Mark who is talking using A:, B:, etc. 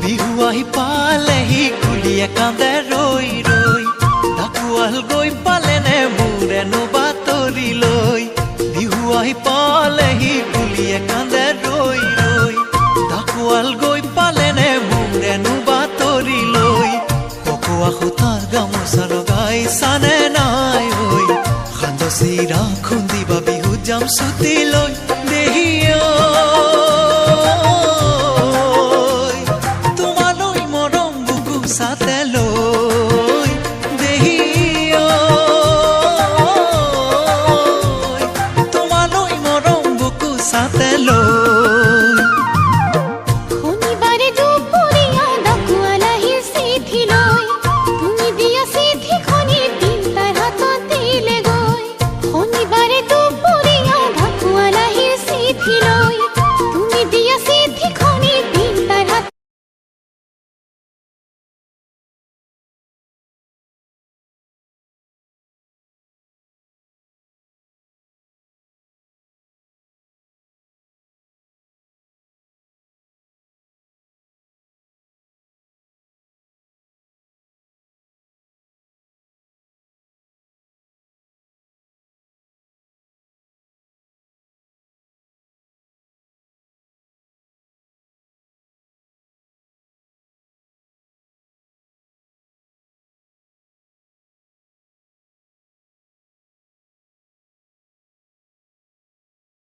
A: বিহু আহি পালেহি কুলিয়ে কান্দে ৰৈ ৰৈ ঢাকুৱাল গৈ পালেনে মোৰেনো বাতৰি লৈ বিহু আহি পালেহি কুলিয়ে কান্দে ৰৈ ৰৈ ঢাকুৱাল গৈ পালেনে মোৰেনো বাতৰি লৈ ককোৱা সূতাৰ গামোচা লগাইছানে নাই ঐ সান্দহ চিৰা খুন্দিবা বিহু যাম ছুটি লৈ দেহিয়া